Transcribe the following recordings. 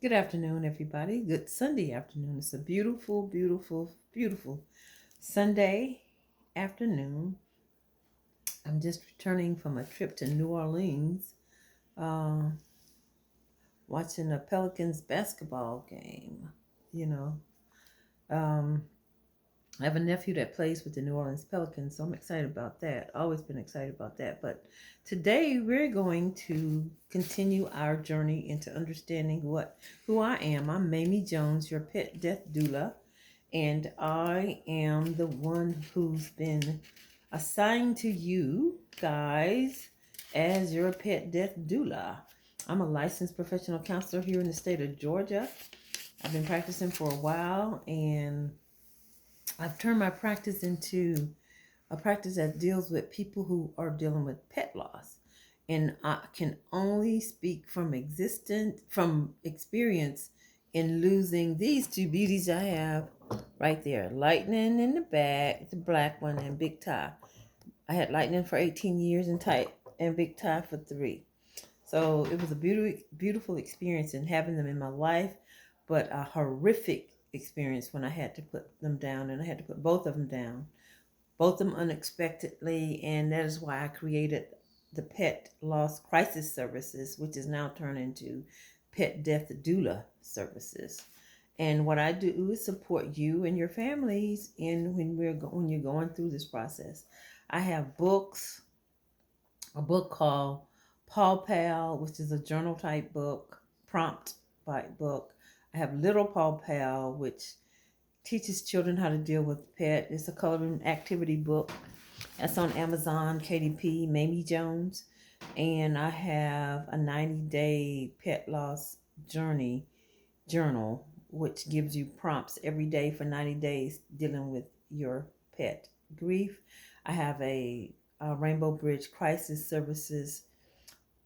Good afternoon, everybody. Good Sunday afternoon. It's a beautiful, beautiful, beautiful Sunday afternoon. I'm just returning from a trip to New Orleans, uh, watching a Pelicans basketball game. You know, um, I have a nephew that plays with the New Orleans Pelicans, so I'm excited about that. Always been excited about that. But today we're going to continue our journey into understanding who I am. I'm Mamie Jones, your pet death doula. And I am the one who's been assigned to you guys as your pet death doula. I'm a licensed professional counselor here in the state of Georgia. I've been practicing for a while, and I've turned my practice into a practice that deals with people who are dealing with pet loss. And I can only speak from experience in losing these two beauties I have right there. Lightning in the back, the black one, and Big Tie. I had Lightning for 18 years and Big Tie for 3. So it was a beautiful experience in having them in my life, but a horrific experience when I had to put them down, and I had to put both of them down, both of them unexpectedly, and that is why I created the Pet Loss Crisis Services, which is now turned into Pet Death Doula Services. And what I do is support you and your families in when you're going through this process. I have books, a book called Paw Pal, which is a journal type book, prompt type book. I have Little Paw Pal, which teaches children how to deal with pet. It's a coloring activity book. That's on Amazon, KDP, Mamie Jones. And I have a 90-day pet loss journey journal, which gives you prompts every day for 90 days dealing with your pet grief. I have a Rainbow Bridge Crisis Services,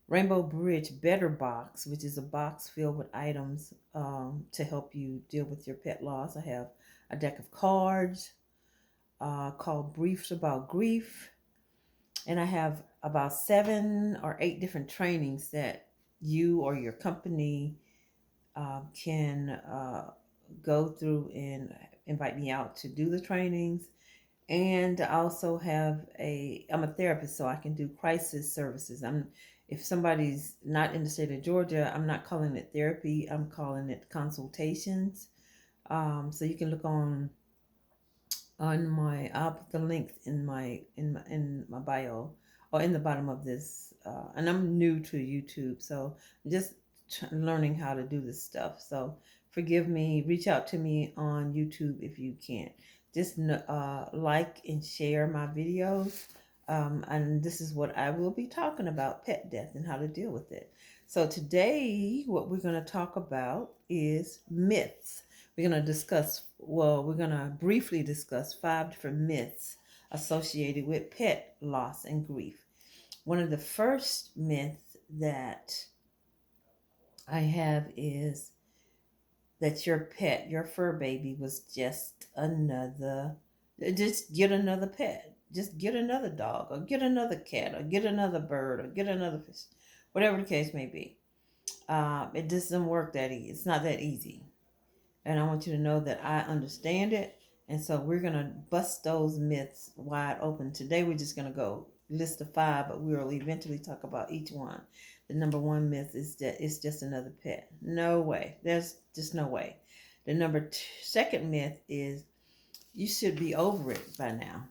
Rainbow Bridge Better Box, which is a box filled with items to help you deal with your pet loss. I have a deck of cards called Briefs About Grief. And I have about 7 or 8 different trainings that you or your company can go through and invite me out to do the trainings. And I also I'm a therapist, so I can do crisis services. If somebody's not in the state of Georgia, I'm not calling it therapy, I'm calling it consultations. So you can look on my, I'll put the link in my bio or in the bottom of this. And I'm new to YouTube, so I'm just learning how to do this stuff. So forgive me. Reach out to me on YouTube if you can't. Just like and share my videos. And this is what I will be talking about: pet death and how to deal with it. So today, what we're going to talk about is myths. We're going to briefly discuss 5 different myths associated with pet loss and grief. One of the first myths that I have is that your pet, your fur baby, was just get another pet. Just get another dog, or get another cat, or get another bird, or get another fish, whatever the case may be. It doesn't work that easy. It's not that easy. And I want you to know that I understand it. And so we're going to bust those myths wide open. Today we're just going to go list of 5, but we will eventually talk about each one. The number 1 myth is that it's just another pet. No way. There's just no way. The second myth is you should be over it by now.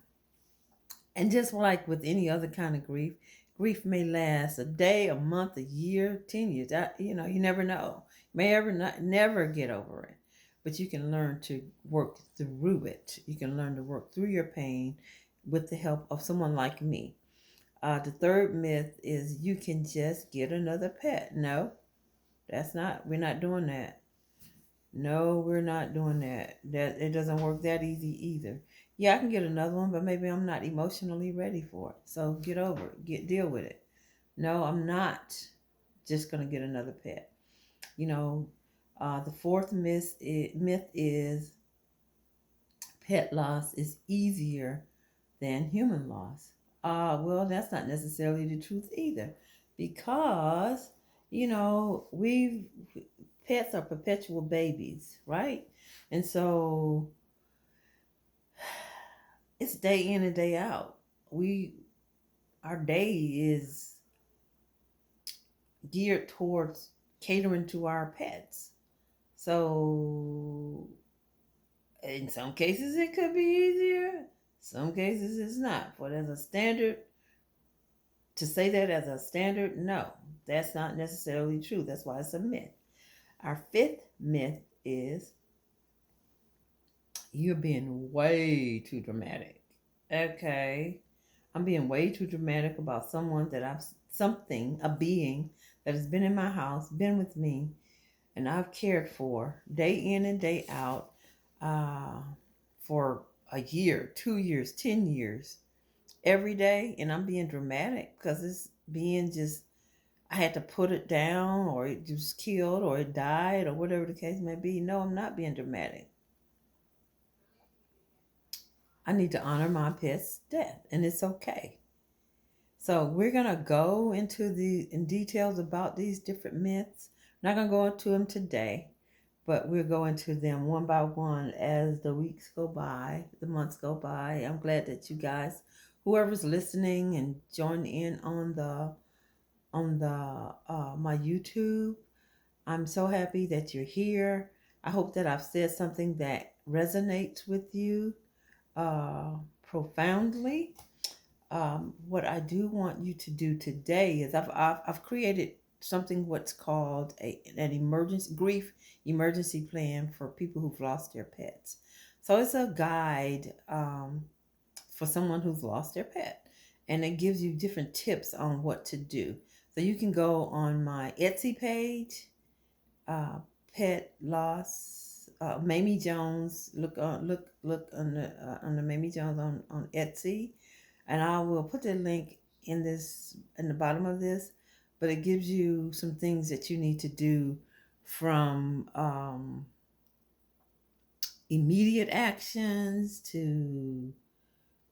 And just like with any other kind of grief, grief may last a day, a month, a year, 10 years. You never know. You may ever not never get over it. But you can learn to work through it. You can learn to work through your pain with the help of someone like me. The third myth is you can just get another pet. No, we're not doing that. No, we're not doing that. That it doesn't work that easy either. Yeah, I can get another one, but maybe I'm not emotionally ready for it. So get over it. Deal with it. No, I'm not just gonna get another pet. You know, the fourth myth is pet loss is easier than human loss. Well, that's not necessarily the truth either, because we've pets are perpetual babies, right? And so it's day in and day out. Our day is geared towards catering to our pets. So in some cases it could be easier, some cases it's not. But as a standard, to say that as a standard, no, that's not necessarily true. That's why it's a myth. Our fifth myth is you're being way too dramatic. Okay. I'm being way too dramatic about a being that has been in my house, been with me, and I've cared for day in and day out uh, for a year, 2 years, 10 years, every day. And I'm being dramatic because it's being just, I had to put it down or it just killed or it died or whatever the case may be. No, I'm not being dramatic. I need to honor my pet's death, and it's okay. So we're gonna go into in details about these different myths. I'm not gonna go into them today, but we'll go into them one by one as the weeks go by, the months go by. I'm glad that you guys, whoever's listening and join in on the my YouTube. I'm so happy that you're here. I hope that I've said something that resonates with you profoundly. What I do want you to do today is I've created something what's called an emergency grief emergency plan for people who've lost their pets. So it's a guide for someone who's lost their pet, and it gives you different tips on what to do. So you can go on my Etsy page, uh, pet loss. Mamie Jones. Look on the Mamie Jones on Etsy, and I will put the link in the bottom of this. But it gives you some things that you need to do, from immediate actions to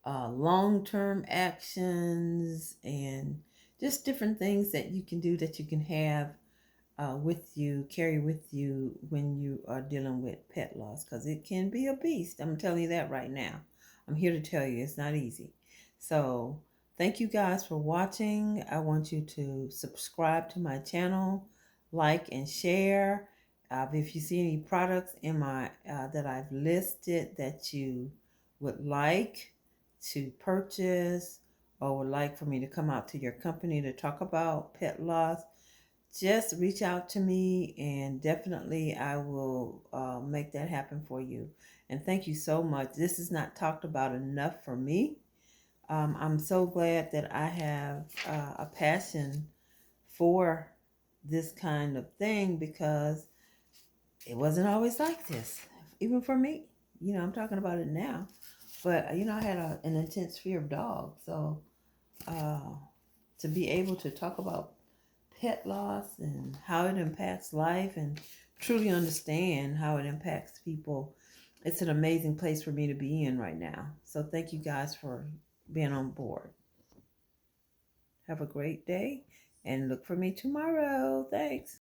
long-term actions, and just different things that you can do that you can have with you, carry with you when you are dealing with pet loss, because it can be a beast. I'm telling you that right now. I'm here to tell you it's not easy. So thank you guys for watching. I want you to subscribe to my channel, like and share. If you see any products in my that I've listed that you would like to purchase, or would like for me to come out to your company to talk about pet loss, just reach out to me, and definitely I will make that happen for you. And thank you so much. This is not talked about enough for me. I'm so glad that I have a passion for this kind of thing, because it wasn't always like this, even for me. I'm talking about it now. But, I had an intense fear of dogs. So uh, to be able to talk about pet loss and how it impacts life, and truly understand how it impacts people, it's an amazing place for me to be in right now. So thank you guys for being on board. Have a great day, and look for me tomorrow. Thanks.